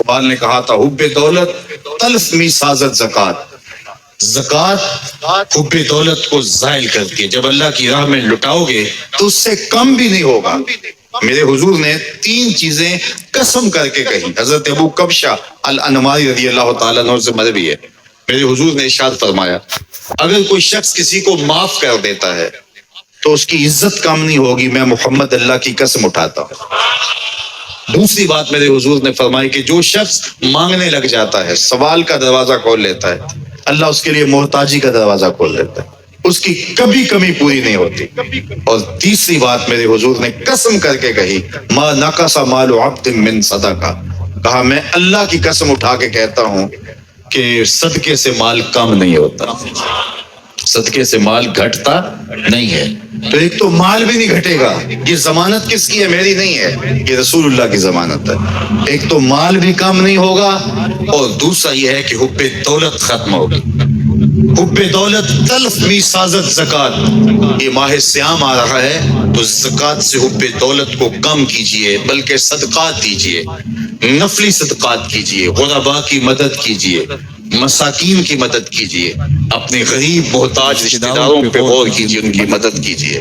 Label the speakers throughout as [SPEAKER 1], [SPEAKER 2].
[SPEAKER 1] اقبال نے کہا تھا حب دولت تلف می سازت زکات، زکات حب دولت کو زائل کرتی ہے، جب اللہ کی راہ میں لٹاؤ گے تو اس سے کم بھی نہیں ہوگا۔ میرے حضور نے 3 چیزیں قسم کر کے کہی، حضرت ابو کبشہ الانماری رضی اللہ تعالیٰ عنہ سے مروی ہے، میرے حضور نے ارشاد فرمایا اگر کوئی شخص کسی کو معاف کر دیتا ہے تو اس کی عزت کم نہیں ہوگی، میں محمد اللہ کی قسم اٹھاتا ہوں۔ دوسری بات میرے حضور نے فرمائی کہ جو شخص مانگنے لگ جاتا ہے، سوال کا دروازہ کھول لیتا ہے، اللہ اس کے لیے محتاجی کا دروازہ کھول لیتا ہے، اس کی کبھی کمی پوری نہیں ہوتی۔ اور تیسری بات میرے حضور نے قسم کر کے کہی ما نقص مال عبد من صدقہ، کہا میں اللہ کی قسم اٹھا کے کہتا ہوں کہ صدقے سے مال کم نہیں ہوتا، صدقے سے مال گھٹتا نہیں ہے۔ تو ایک تو مال بھی نہیں گھٹے گا، یہ ضمانت کس کی ہے؟ میری نہیں ہے، یہ رسول اللہ کی ضمانت ہے۔ ایک تو مال بھی کم نہیں ہوگا، اور دوسرا یہ ہے کہ حب دولت ختم ہوگی۔ حب دولت تلف می سازت زکات، یہ ماہ سیام آ رہا ہے تو زکات سے حب دولت کو کم کیجئے، بلکہ صدقات دیجئے، نفلی صدقات کیجئے، غرباء کی مدد کیجئے، مساکین کی مدد کیجئے، اپنے غریب محتاج رشتہ داروں پہ غور کیجئے، ان کی مدد کیجئے،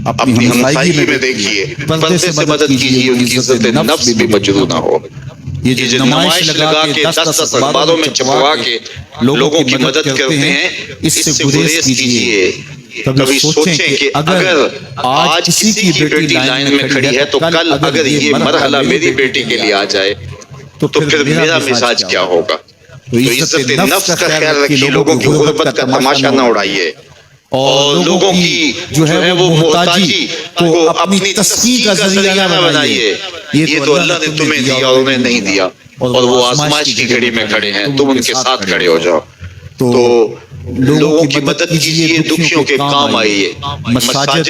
[SPEAKER 1] اپنی ہمسائی میں دیکھیے، پردے سے مدد کیجئے، ان کی عزت نفس بھی مجروح نہ ہو۔ یہ جو نمائش لگا کے 10 اخباروں میں چھپوا کے لوگوں کی مدد کرتے ہیں، اس سے گریز کیجئے۔ کبھی سوچیں کہ اگر آج کسی کی بیٹی لائن میں کھڑی ہے تو کل اگر یہ مرحلہ میری بیٹی کے لیے آ جائے تو پھر میرا مزاج کیا ہوگا۔ تو عزت نفس کا خیال رکھیے، لوگوں کی غربت کا تماشا نہ اڑائیے، اور لوگوں کی جو ہے وہ محتاجی کو اپنی تسکین کا ذریعہ نہ بنائیے۔ یہ تو اللہ نے تمہیں دیا اور انہیں نہیں دیا، اور وہ آزمائش کی گھڑی میں کھڑے ہیں، تم ان کے ساتھ کھڑے ہو جاؤ۔ تو لوگوں کی مدد کیجیے، دکھیوں کے کام آئیے، مساجد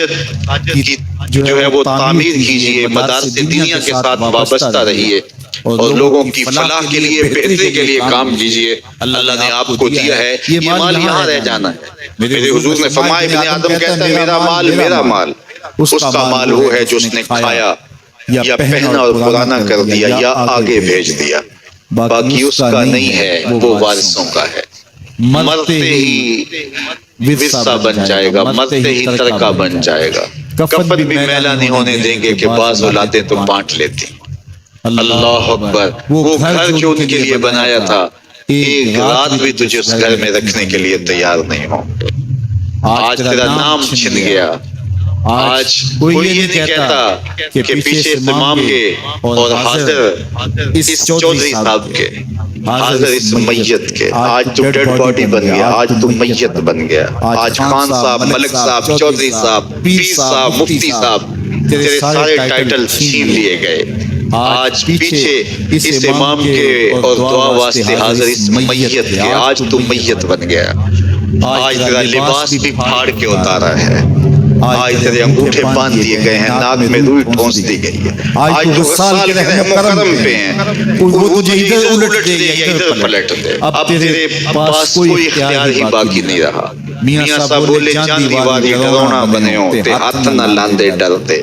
[SPEAKER 1] کی جو ہے وہ تعمیر کیجیے، مدارس دینیا کے ساتھ وابستہ رہیے، اور لوگوں کی فلاح کے لیے، بہتری کے لیے کام کیجیے۔ اللہ نے آپ کو دیا ہے، یہ مال یہاں رہ جانا ہے۔ میرے حضور نے فرمایا ابن آدم کہتا ہے میرا مال میرا مال، اس کا مال وہ ہے جو اس نے کھایا یا پہنا اور پرانا کر دیا یا آگے بھیج دیا، باقی اس کا نہیں ہے، وہ وارثوں کا ہے۔ مرتے ہی ورثہ بن جائے گا، مرتے ہی ترکہ بن جائے گا۔ کفن بھی میلا نہیں ہونے دیں گے کہ بعض اولادیں تو بانٹ لیتی۔ اللہ اکبر، وہ گھر جو ان کے لیے بنایا تھا ایک رات بھی تجھے اس گھر میں رکھنے کے لیے تیار نہیں ہوں گے۔ آج تیرا نام چھن گیا، آج کوئی یہ نہیں کہتا کہ پیچھے امام کے اور حاضر اس چودھری صاحب کے، حاضر اس میت کے۔ آج تو ڈیڈ باڈی بن گیا، آج تو میت بن گیا۔ آج خان صاحب، ملک صاحب، چودھری صاحب، پیر صاحب، مفتی صاحب، تیرے سارے ٹائٹل چھین لیے گئے۔ آج پیچھے اس امام کے اور دعا واسطے حاضر اس میت کے، آج تو میت بن گیا۔ آج تیرا لباس بھی پھاڑ کے اتارا ہے، آج تیرے انگوٹھے باندھ دیے گئے ہیں، ناک میں روئی ٹھونس دی گئی ہے۔ آج تو غسال کے رحم و کرم پہ ہیں، وہ تجھے ادھر الٹ دے یا ادھر پلٹ دے۔ اب تیرے پاس کوئی اختیار ہی باقی نہیں رہا۔ میاں صاحب بولے جان دیواری ڈرونا بنے ہو تے ہاتھ نہ لاندے ڈرتے۔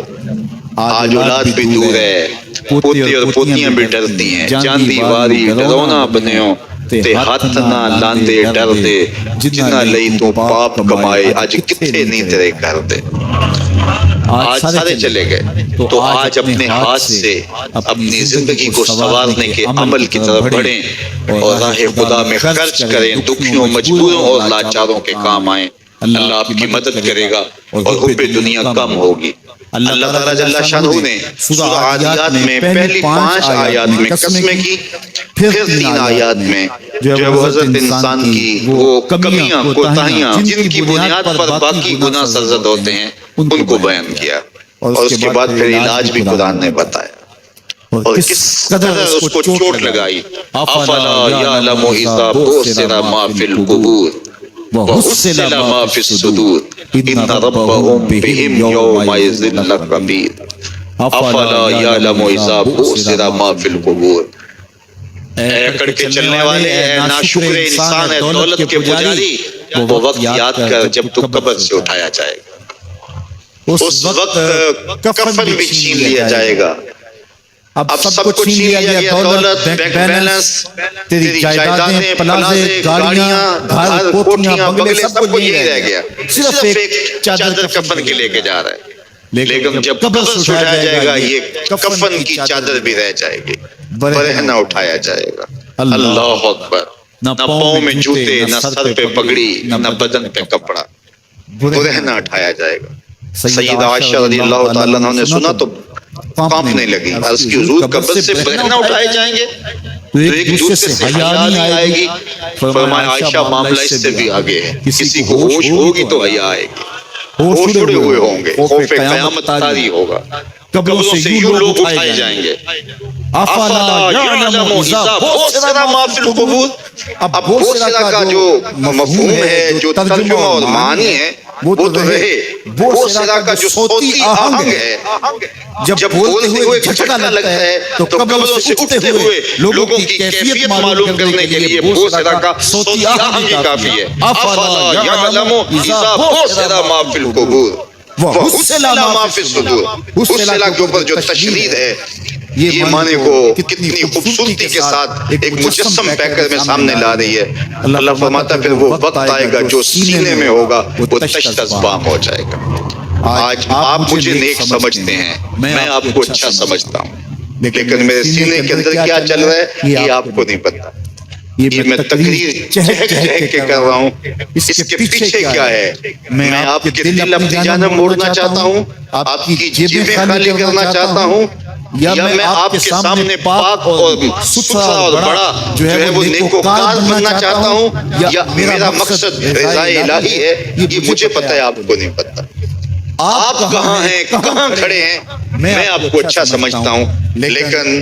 [SPEAKER 1] آج اولاد بھی دور ہے، پوتے اور پوتیاں بھی ڈرتی ہیں۔ جان دیواری ڈرونا بنے ہو تے ہاتھ نہ لاندے ڈر دے، جنہ لئی تو پاپ کمائے آج کتنے نہیں تیرے گھر دے۔ آج سارے چلے گئے، تو آج اپنے ہاتھ سے اپنی زندگی کو سنوارنے کے عمل کی طرف بڑھیں اور راہ خدا میں خرچ کریں، دکھیوں، مجبوروں اور لاچاروں کے کام آئیں۔ اللہ آپ کی مدد کرے گا اور حب دنیا کم ہوگی۔ اللہ تعالیٰ جل شانہ نے سورہ عادیات میں پہلی 5 آیات میں قسمیں کی، پھر 3 آیات میں جو ہے وہ حضرت انسان کی وہ کمیاں، کوتاہیاں جن کی بنیاد پر باقی گناہ سرزد ہوتے ہیں ان کو بیان کیا، اور اس کے بعد پھر علاج بھی قرآن نے بتایا، اور کس قدر اس کو چوٹ لگائی۔ افلا یعلم اذا بعثر ما فی القبور وحصل ما فی الصدور ان ربهم بهم یومئذ لخبیر۔ افلا یعلم اذا بعثر ما فی القبور، اے اکڑ کے چلنے والے، اے ناشکر انسان، اے دولت کے پجاری، وہ وقت یاد کر جب تو قبر سے اٹھایا جائے گا، اس وقت کفن بھی چھین لیا جائے گا، اب سب کچھ چھین لیا گیا، دولت، بینک بیلنس، تیری جائیدادیں، پلازے، گاڑیاں، گھر، کوٹھیاں، بنگلے، سب کچھ یہی رہ گیا، صرف ایک چادر کفن کے لے کے جا رہا ہے۔ لیکن جب قبر سے اٹھایا جائے گا یہ کفن کی چادر بھی رہ جائے گی، برہنہ اٹھایا جائے گا۔ اللہ اکبر۔ نہ پاؤں میں جوتے، نہ سر پہ پگڑی، نہ بدن پہ کپڑا، برہنہ اٹھایا جائے گا۔ سیدہ عائشہ رضی اللہ تعالیٰ عنہ نے سنا تو کانپنے لگی، عرض کی حضور قبر سے برہنہ اٹھائے جائیں گے تو ایک دوسرے سے حیا نہیں آئے گی؟ فرمایا عائشہ معاملہ اس سے بھی آگے ہے، کسی کو ہوش ہوگی تو حیا آئے گی، ہوش اڑے ہوئے ہوں گے، خوف قیامت طاری ہوگا، قبروں سے یوں لوگ اٹھائے جائیں گے۔ افلا یعلم اذا بوسر ما فی القبور۔ اب بوسرہ کا جو مفہوم ہے، جو ترجمہ اور معنی ہے وہ تو رہے، بوسرہ کا جو صوتی آہنگ ہے، جب بولتے ہوئے جھٹکا لگتا ہے تو قبروں سے اٹھتے ہوئے لوگوں کی کیفیت معلوم کرنے کے لیے بوسرہ کا صوتی آہنگ ہی کافی ہے۔ افلا یعلم اذا بوسر ما فی القبور وحصل ما فی الصدور۔ حصل کے اوپر جو تشریح ہے، یہ معنی کو کتنی خوبصورتی کے ساتھ ایک مجسم پیکر میں سامنے لا رہی ہے۔ اللہ فرماتا پھر وہ وقت آئے گا جو سینے میں ہوگا وہ تشت ازبام ہو جائے گا۔ آج آپ مجھے نیک سمجھتے ہیں، میں آپ کو اچھا سمجھتا ہوں، لیکن میرے سینے کے اندر کیا چل رہا ہے یہ آپ کو نہیں پتا۔ یہ میں تقریر چہک چہک کے کر رہا ہوں، اس کے پیچھے کیا ہے؟ میں آپ کے دل اپنی جانب موڑنا چاہتا ہوں، آپ کی جیبیں خالی کرنا چاہتا ہوں، یا میں آپ کے سامنے پاک اور ستھرا اور بڑا جو ہے وہ نیکوکار بننا چاہتا ہوں، یا میرا مقصد رضا الہی ہے؟ یہ مجھے پتہ ہے، آپ کو نہیں پتہ۔ آپ کہاں ہیں، کہاں کھڑے ہیں، میں آپ کو اچھا سمجھتا ہوں، لیکن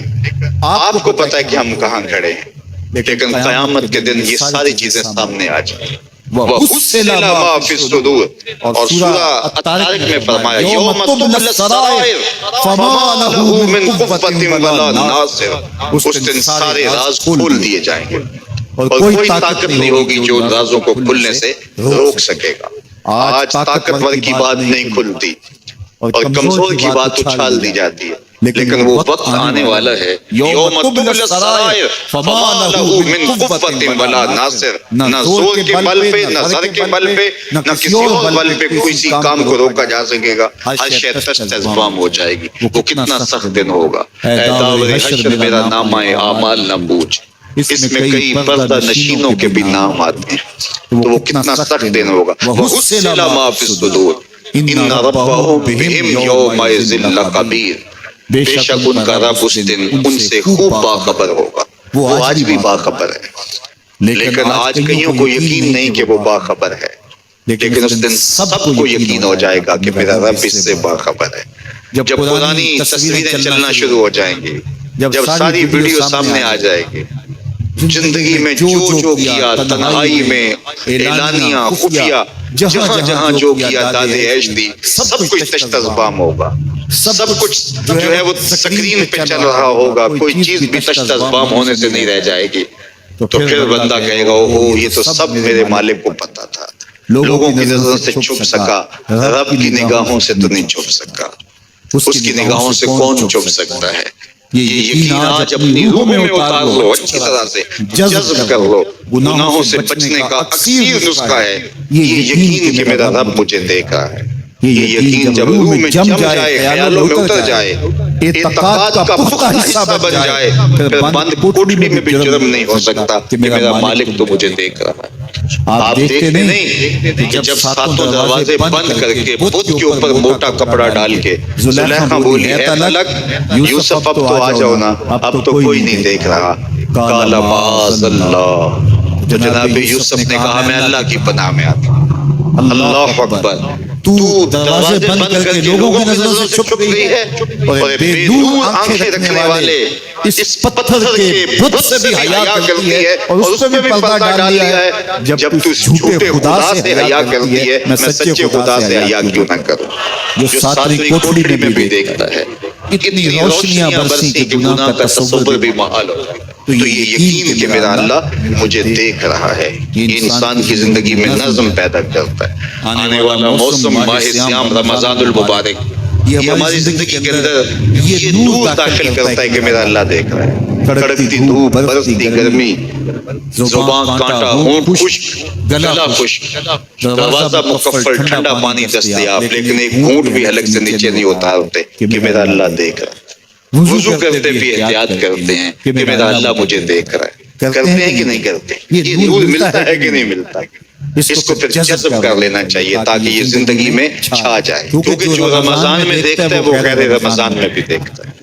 [SPEAKER 1] آپ کو پتہ ہے کہ ہم کہاں کھڑے ہیں۔ لیکن قیامت کے دن یہ ساری چیزیں سامنے آ جائیں۔ وَحُصِّلَ مَا فِي الصُّدُورِ، اور سورہ الطارق میں فرمایا یوم تبلی السرائر فما لہ من قوۃ ولا ناصر۔ اس دن سارے راز کھول دیے جائیں گے اور کوئی طاقت نہیں ہوگی جو ان رازوں کو کھلنے سے روک سکے گا۔ آج طاقتور کی بات نہیں کھلتی اور کمزور کی بات اچھال دی جاتی ہے، لیکن وہ وقت آنے والا ہے یوم تبلی السرائر فما لہ من قوۃ ولا ناصر۔ نہ زور کے بل پہ، نہ سر کے بل پہ، نہ کسی اور بل پہ کسی کام کو روکا جا سکے گا۔ ہر شے تشت ازبام ہو جائے گی۔ وہ کتنا سخت دن ہوگا۔ اے داور حشر میرا نامہ اعمال نہ بوجھ، اس میں کئی پردہ نشینوں کے بھی نام آتے ہیں، تو وہ کتنا سخت دن ہوگا۔ وَحُصِّلَ مَا فِي الصُّدُورِ إِنَّ رَبَّهُمْ بِهِمْ يَوْمَئِذٍ لَخَبِيرٌ۔ بے شک ان کا رب اس دن ان سے خوب باخبر ہوگا۔ وہ آج بھی باخبر ہے، لیکن آج کئیوں کو یقین نہیں کہ وہ باخبر ہے، لیکن اس دن سب کو یقین ہو جائے گا کہ میرا رب اس سے باخبر ہے۔ جب پرانی تصویریں چلنا شروع ہو جائیں گی، جب ساری ویڈیو سامنے آ جائے گی، زندگی میں جو کیا، تنہائی میں اعلانیہ خفیہ، جہاں جہاں جو کیا، داد عیش دی، سب کچھ تشت ازبام ہوگا۔ سب کچھ جو ہے وہ سکرین پہ چل رہا ہوگا، کوئی چیز بھی تشت ازبام ہونے سے نہیں رہ جائے گی۔ تو پھر بندہ کہے گا اوہ یہ تو سب میرے مالک کو پتا تھا، لوگوں کی نظر سے چھپ سکا، رب کی نگاہوں سے تو نہیں چھپ سکا۔ اس کی نگاہوں سے کون چھپ سکتا ہے؟ یہ یقین آج اپنی روح میں اتار لو، اچھی طرح سے جذب کر لو۔ گناہوں سے بچنے کا اکثیر نسخہ ہے یہ یقین کہ میرا رب مجھے دیکھ رہا ہے۔ یہ یقین جب روح میں جم جائے، خیالوں میں اتر جائے، اعتقاد کا پختہ حصہ بن جائے، پھر بند کوٹڑی میں بھی جرم نہیں ہو سکتا کہ میرا مالک تو مجھے دیکھ رہا ہے۔ آپ دیکھتے نہیں کہ جب ساتوں دروازے بند کر کے بت کے اوپر موٹا کپڑا ڈال کے زلیخا بولی ہے طلق، یوسف اب تو آ جاؤ نا، اب تو کوئی نہیں دیکھ رہا۔ قال معاذ اللہ، تو جناب یوسف نے کہا میں اللہ کی پناہ میں آتا ہوں۔ اللہ اکبر۔ تو دروازے بند کر کے لوگوں کی نظروں سے چھپ گئی ہے اور بے نور آنکھیں رکھنے والے اس پتھر کے بت سے بھی حیا کرتی ہے اور اس پہ بھی پردہ ڈال دیا ہے۔ جب تو جھوٹے خدا سے حیا کرتی ہے، میں سچے خدا سے حیا کیوں نہ کروں؟ جو ساتویں کوٹڑی میں بھی دیکھتا ہے، اتنی روشنیاں برسی کہ گناہ کا تصور بھی محال ہو۔ تو یہ یقین کہ میرا اللہ مجھے دیکھ رہا ہے، یہ انسان کی زندگی میں نظم پیدا کرتا ہے۔ آنے والا موسم ماہ سیام رمضان المبارک، یہ ہماری زندگی کے اندر یہ نور داخل کرتا ہے کہ میرا اللہ دیکھ رہا ہے. کڑکتی دھوپ، برستی گرمی، زبان کانٹا، ہونٹ خشک، گلا خشک، دروازہ مقفل، ٹھنڈا پانی دستیاب، لیکن ایک گھونٹ بھی حلق سے نیچے نہیں اتارتے کہ میرا اللہ دیکھ رہا ہے. وضو کرتے بھی احتیاط کرتے ہیں کہ میرا اللہ مجھے دیکھ رہا ہے. کرتے ہیں کہ نہیں کرتے؟ یہ نور ملتا ہے کہ نہیں ملتا؟ اس کو پھر جذب کر لینا چاہیے تاکہ یہ زندگی میں چھا جائے. کیونکہ جو رمضان میں دیکھتا ہے وہ غیر رمضان میں بھی دیکھتا ہے.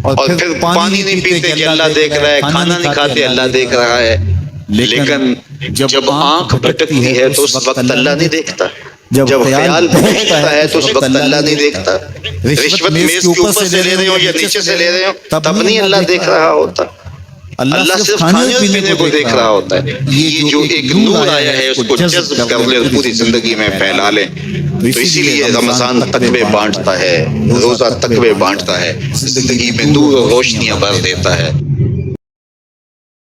[SPEAKER 1] اور پھر پانی نہیں پیتے کہ اللہ دیکھ رہا ہے، کھانا نہیں کھاتے اللہ دیکھ رہا ہے، لیکن جب آنکھ بھٹکتی ہے تو اس وقت اللہ نہیں دیکھتا. جب خیال بھٹکتا ہے تو اس وقت اللہ نہیں دیکھتا. رشوت میز کے اوپر سے لے رہے ہو یا نیچے سے لے رہے ہو تب نہیں اللہ دیکھ رہا ہوتا. اللہ صرف کھانے پینے کو دیکھ رہا ہوتا ہے. یہ جو ایک نور آیا ہے اس کو جذب کر لے، پوری زندگی میں پھیلا لے. تو اسی لیے رمضان تقوی بانٹتا ہے، روزہ تقوی بانٹتا ہے، زندگی میں نور و روشنیاں بھر دیتا ہے.